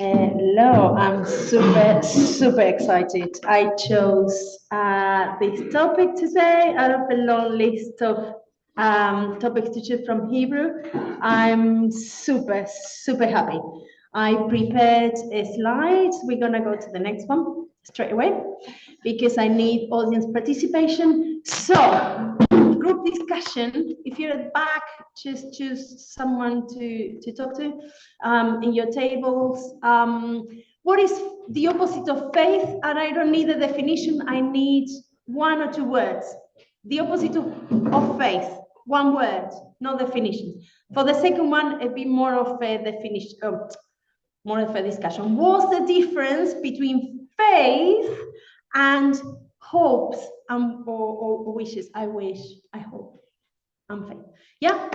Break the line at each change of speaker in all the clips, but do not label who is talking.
Hello, I'm super excited. I chose this topic today out of a long list of topics to choose from Hebrew. I'm super happy. I prepared a slide. We're gonna go to the next one straight away because I need audience participation. So, group discussion. If you're at the back, just choose someone to talk to in your tables. What is the opposite of faith? And I don't need a definition. I need one or two words. The opposite of faith. One word, no definition. For the second one, a bit more of a definition, more of a discussion. What's the difference between faith and hopes or wishes? I wish, I hope, and faith. Yeah?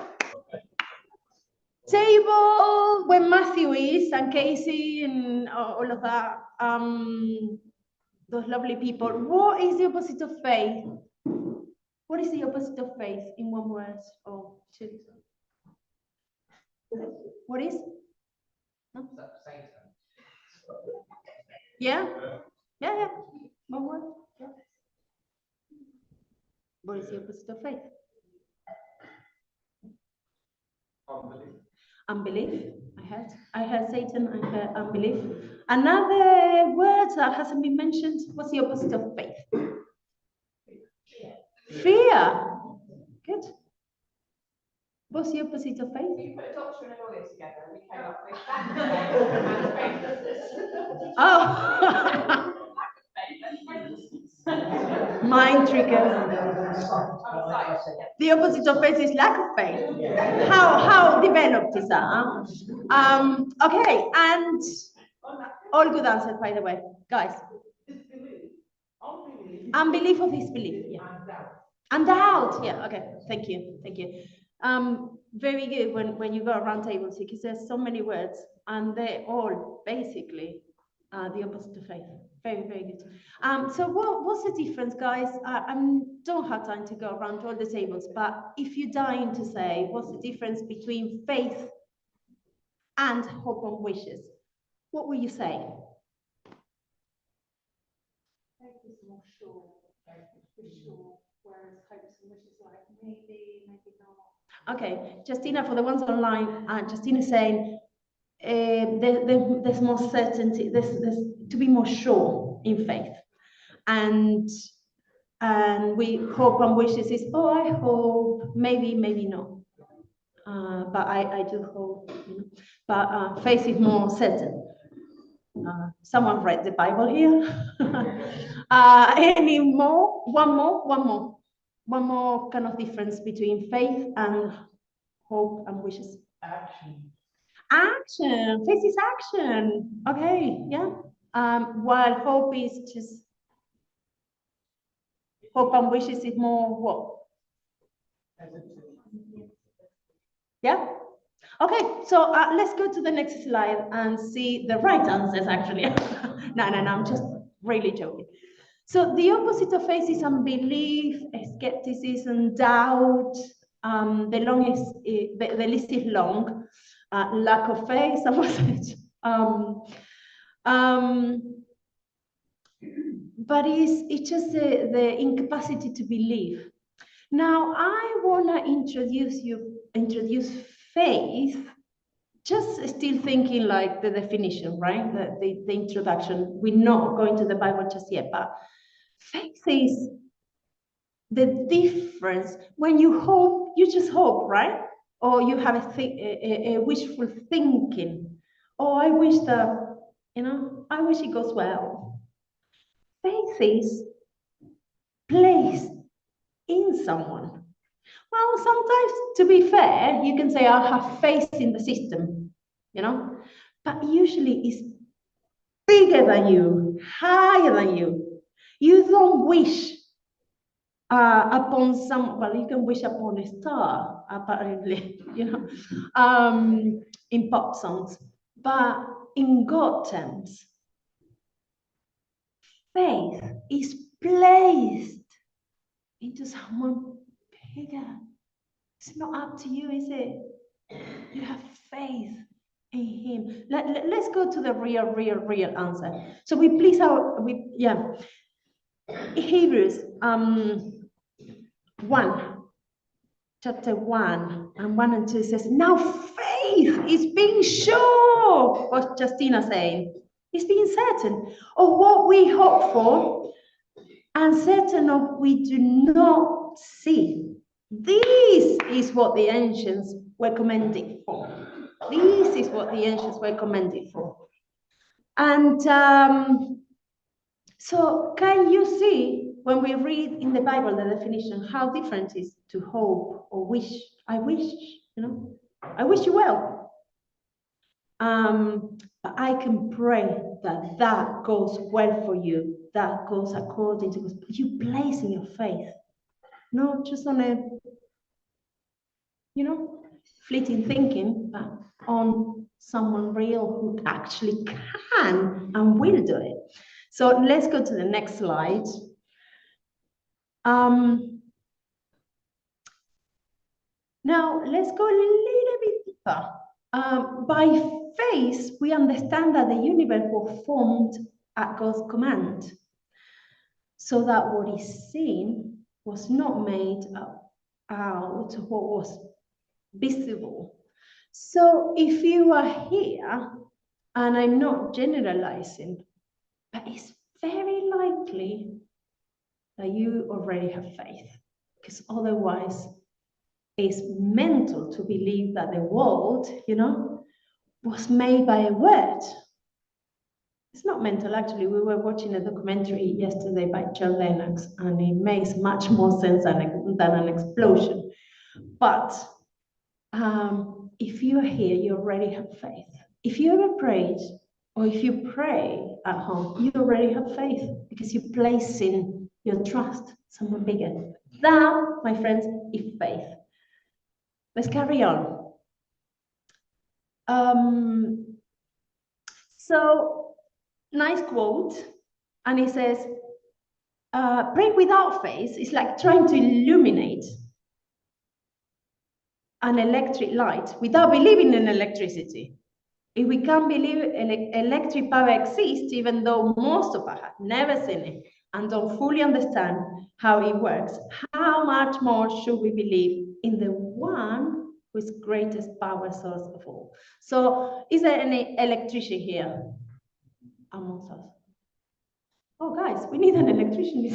Table when Matthew is and Casey and all of that, those lovely people. What is the opposite of faith? What is the opposite of faith in one word or two? What is? No? Yeah? Yeah. One word? Yeah. What is the opposite of faith? Unbelief. I heard Satan, I heard unbelief. Another word that hasn't been mentioned, what's the opposite of faith? Fear. Good. What's the opposite of faith?
We put a doctor and a lawyer together and we came up with and faithlessness.
Oh. Mind triggers. The opposite of faith is lack of faith. How developed is that? Okay, and all good answers, by the way, guys. Unbelief or disbelief? Yeah. And doubt. Yeah. Okay. Thank you. Very good when you go around tables because there's so many words and they're all basically the opposite of faith. Very good. So what's the difference, guys? I don't have time to go around all the tables, but if you're dying to say what's the difference between faith and hope and wishes, what will you say?
Faith is more sure, for sure, whereas hopes and wishes like maybe not.
Okay, Justina, for the ones online, Justina is saying there's more certainty, there's to be more sure in faith. And we hope and wishes is, oh, I hope, maybe not. But I do hope, you know. But faith is more certain. Someone read the Bible here. Any more? One more kind of difference between faith and hope and wishes. Action. Faith is action. Okay, yeah. While hope is just hope and wishes is more what? Yeah. Okay, so let's go to the next slide and see the right answers actually. No, I'm just really joking. So the opposite of faith is unbelief, skepticism, doubt. The list is long. Lack of faith, someone said. But it's just the incapacity to believe. Now I wanna introduce faith, just still thinking like the definition, right? The introduction. We're not going to the Bible just yet, but faith is the difference. When you hope, you just hope, right? Or you have a wishful thinking. Oh, I wish that, I wish it goes well. Faith is placed in someone. Well, sometimes, to be fair, you can say, I have faith in the system, but usually it's bigger than you, higher than you. You don't wish upon well, you can wish upon a star, apparently, in pop songs, but in God terms, faith is placed into someone bigger. It's not up to you, is it? You have faith In him. Let's go to the real answer. So we please our, Hebrews 1, chapter 1 and 1 and 2 says, now faith is being sure, what Justina saying, is being certain of what we hope for and certain of we do not see. This is what the ancients were commended for. This is what the ancients were commended for. And so can you see when we read in the Bible the definition, how different it is to hope or wish? I wish, I wish you well. But I can pray that that goes well for you, that goes according to you placing your faith, not just on a, fleeting thinking, but on someone real who actually can and will do it. So let's go to the next slide. Now let's go a little bit deeper. By faith, we understand that the universe was formed at God's command, so that what is seen was not made out of what was visible. So if you are here, and I'm not generalizing, but it's very likely that you already have faith, because otherwise it's mental to believe that the world, was made by a word. It's not mental, actually. We were watching a documentary yesterday by John Lennox, and it makes much more sense than an explosion. But if you are here, you already have faith. If you ever prayed, or if you pray at home, you already have faith, because you're placing your trust somewhere bigger. That, my friends, is faith. Let's carry on. So, nice quote, and it says, praying without faith is like trying to illuminate an electric light without believing in electricity. If we can't believe electric power exists, even though most of us have never seen it and don't fully understand how it works, how much more should we believe in the one who is greatest power source of all? So is there any electrician here amongst us? Oh, guys, we need an electrician.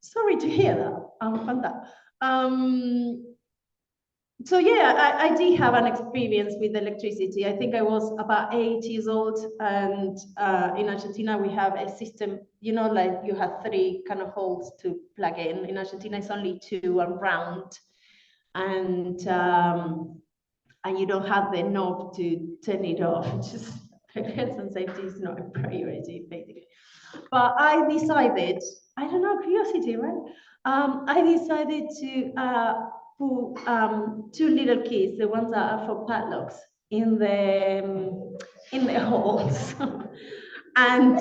Sorry to hear that. So yeah, I did have an experience with electricity. I think I was about 8 years old, and in Argentina we have a system, like you have 3 kind of holes to plug in. In Argentina, it's only 2 and round, and you don't have the knob to turn it off. Just health and safety is not a priority, basically. But I decided, I don't know, curiosity, right? I decided to put 2 little keys, the ones that are for padlocks, in the holes, and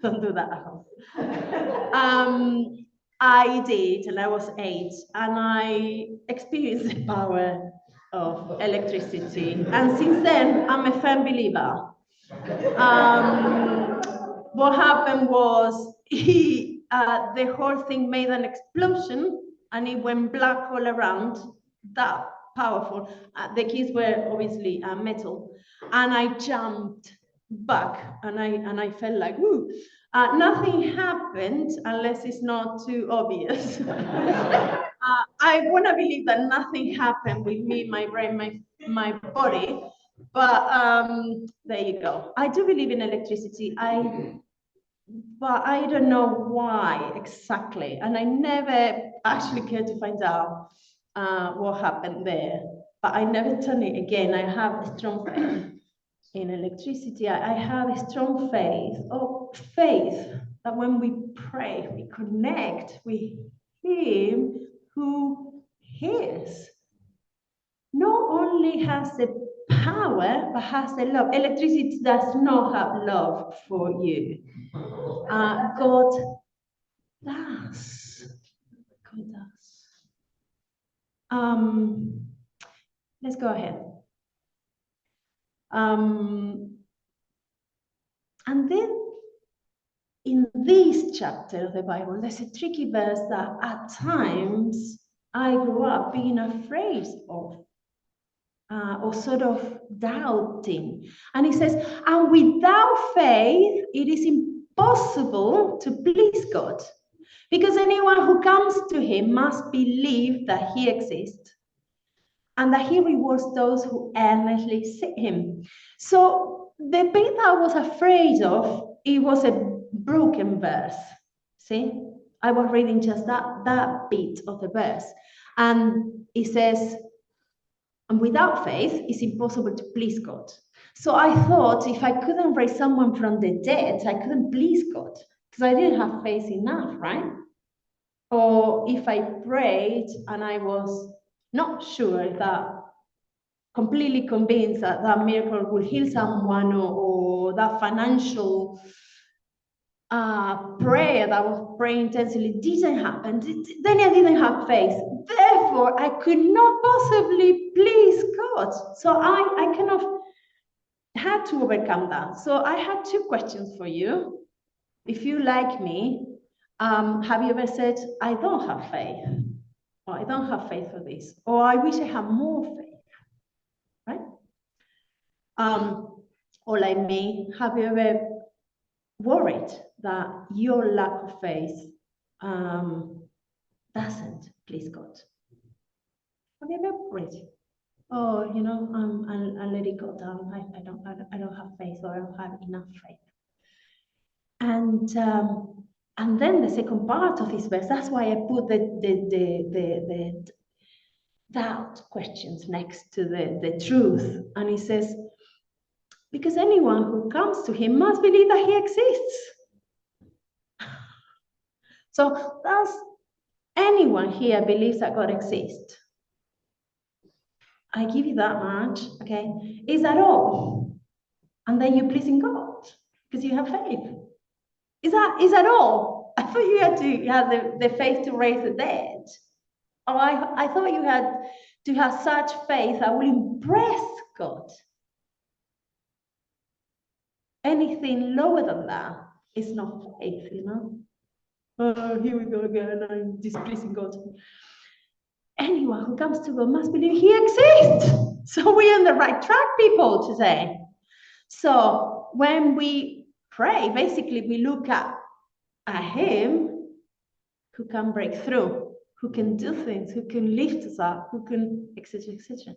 don't do that at home. I did, and I was 8, and I experienced the power of electricity, and since then I'm a firm believer. What happened was the whole thing made an explosion, and it went black all around. That powerful. The keys were obviously metal, and I jumped back, and I felt like, woo. Nothing happened unless it's not too obvious. I want to believe that nothing happened with me, my brain, my body. But there you go. I do believe in electricity. But I don't know why exactly, and I never actually cared to find out what happened there. But I never turn it again. I have a strong faith in electricity. I have a strong faith that when we pray, we connect with Him who hears. Not only has the power, but has the love. Electricity does not have love for you. God does. God does. Let's go ahead. And then in this chapter of the Bible, there's a tricky verse that at times I grew up being afraid of, or sort of doubting. And it says, and without faith, it is impossible to please God, because anyone who comes to him must believe that he exists and that he rewards those who earnestly seek him. So the bit I was afraid of, it was a broken verse. See, I was reading just that bit of the verse, and it says, and without faith, it's impossible to please God. So I thought if I couldn't raise someone from the dead, I couldn't please God because I didn't have faith enough, right? Or if I prayed and I was not sure that, completely convinced that that miracle will heal someone, or that financial prayer that I was praying intensely didn't happen, then I didn't have faith. Therefore, I could not possibly please God. So I kind of had to overcome that. So I had two questions for you. If you like me, have you ever said, I don't have faith, or I don't have faith for this, or I wish I had more faith, right? Or like me, have you ever worried that your lack of faith doesn't please God? Have you ever worried? Oh, you know, I'll let it go down. I don't have faith, or I don't have enough faith. And then the second part of this verse, that's why I put the doubt questions next to the truth. And it says, because anyone who comes to him must believe that he exists. So does anyone here believes that God exists? I give you that much, okay? Is that all? And then you're pleasing God because you have faith. Is that all? I thought you had to have the faith to raise the dead. Oh, I thought you had to have such faith that will impress God. Anything lower than that is not faith, you know? Oh, here we go again, I'm displeasing God. Anyone who comes to God must believe he exists. So we're on the right track, people, today. So when we pray, basically we look at him who can break through, who can do things, who can lift us up, who can, etc., etc.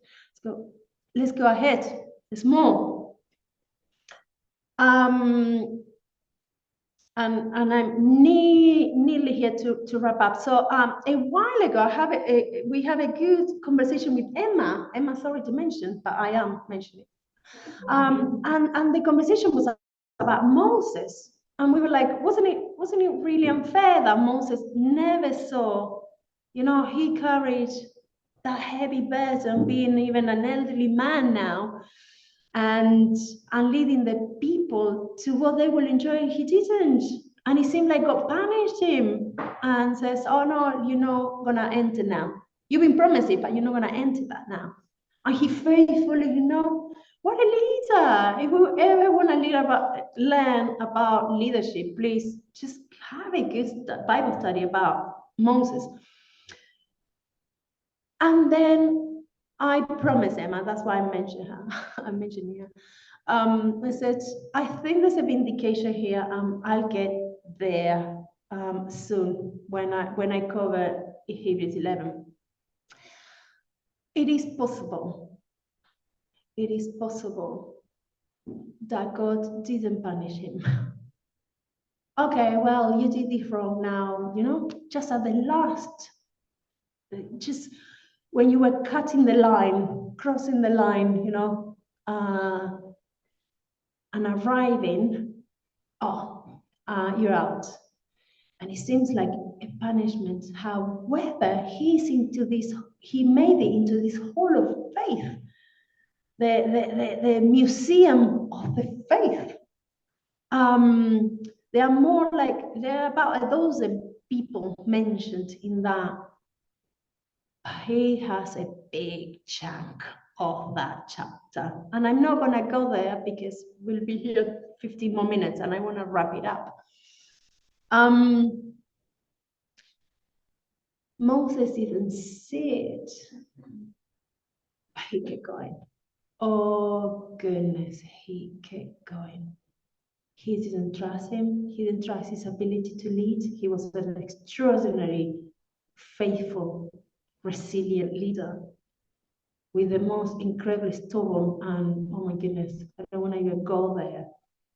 Let's go ahead. There's more. And I'm nearly here to wrap up. So a while ago, we have a good conversation with Emma. Emma, sorry to mention, but I am mentioning. And the conversation was about Moses. And we were like, wasn't it really unfair that Moses never saw, you know, he carried that heavy burden, being even an elderly man now, and leading the people to what they will enjoy. He didn't. And it seemed like God punished him and says, oh no, you're not gonna enter now. You've been promised it, but you're not gonna enter that now. And he faithfully, you know, what a leader. If you ever want to learn about leadership, please just have a good Bible study about Moses. And then I promised Emma, that's why I mentioned her. I'm mentioning her. I said, I think there's a vindication here. I'll get there soon when I cover Hebrews 11. It is possible. It is possible that God didn't punish him. Okay, well, you did it wrong now, you know, just at the last, just when you were cutting the line, crossing the line, you know, and arriving, you're out. And it seems like a punishment. However, he made it into this hall of faith, the museum of the faith. There are about a dozen people mentioned in that he has a big chunk of that chapter. And I'm not going to go there because we'll be here 15 more minutes and I want to wrap it up. Moses didn't see it, but he kept going. Oh goodness, he kept going. He didn't trust him. He didn't trust his ability to lead. He was an extraordinary, faithful, resilient leader with the most incredibly stubborn and, oh my goodness, I don't want to even go there,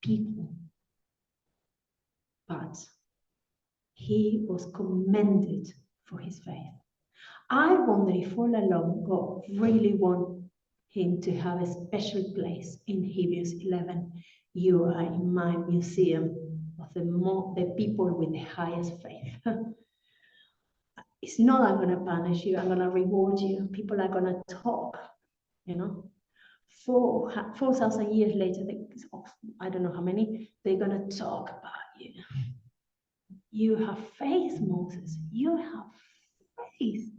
people. But he was commended for his faith. I wonder if all along God really wanted him to have a special place in Hebrews 11. You are in my museum of the people with the highest faith. It's not I'm going to punish you, I'm going to reward you. People are going to talk, you know. 4,000 years later, I don't know how many, they're going to talk about you. You have faith, Moses. You have faith.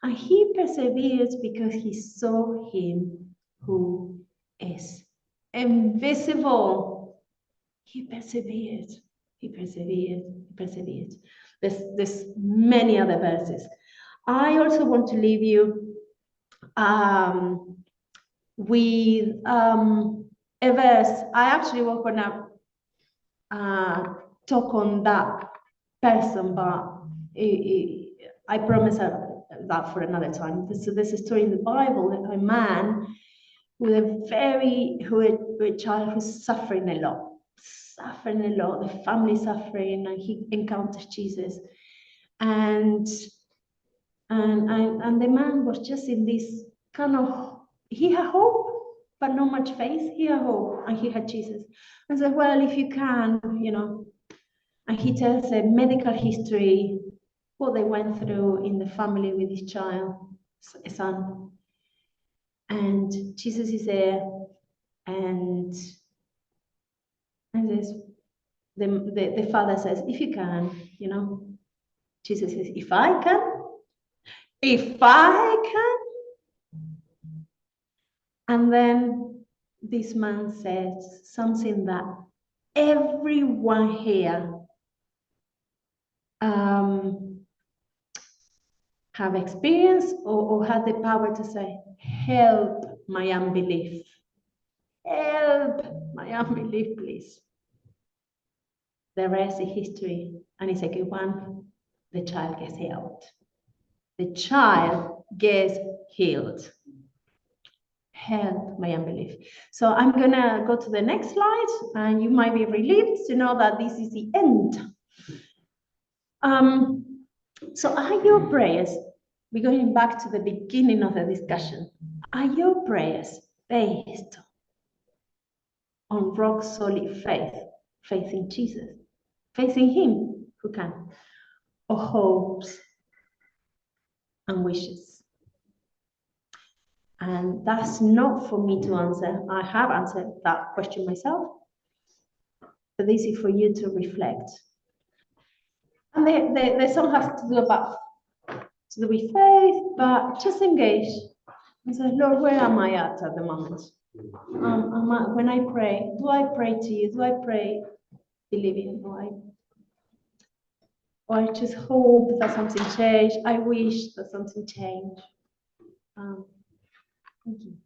And he persevered because he saw him who is invisible. He persevered. He persevered. He persevered. There's many other verses. I also want to leave you with a verse. I actually was gonna talk on that person, but I promise that for another time. There's a story in the Bible of a man with a child who's suffering a lot, the family suffering, and he encounters Jesus, and the man was just in this kind of, he had hope, but not much faith. He had hope, and he had Jesus, and said, well, if you can, you know. And he tells a medical history, what they went through in the family with his child, a son. And Jesus is there, and says, the father says, if you can, you know. Jesus says, if I can. And then this man says something that everyone here have experienced or had the power to say, help my unbelief. Help my unbelief, please. The rest is history, and it's a good one. The child gets healed. The child gets healed. Help my unbelief. So I'm gonna go to the next slide, and you might be relieved to know that this is the end. So are your prayers, we're going back to the beginning of the discussion, are your prayers based on rock solid faith, faith in Jesus, faith in him who can, or hopes and wishes? And that's not for me to answer. I have answered that question myself, but this is for you to reflect. And the song has to do with faith, but just engage and say, Lord, where am I at the moment? When I pray, do I pray to you? Do I pray believing? Or I just hope that something changed. I wish that something changed. Thank you.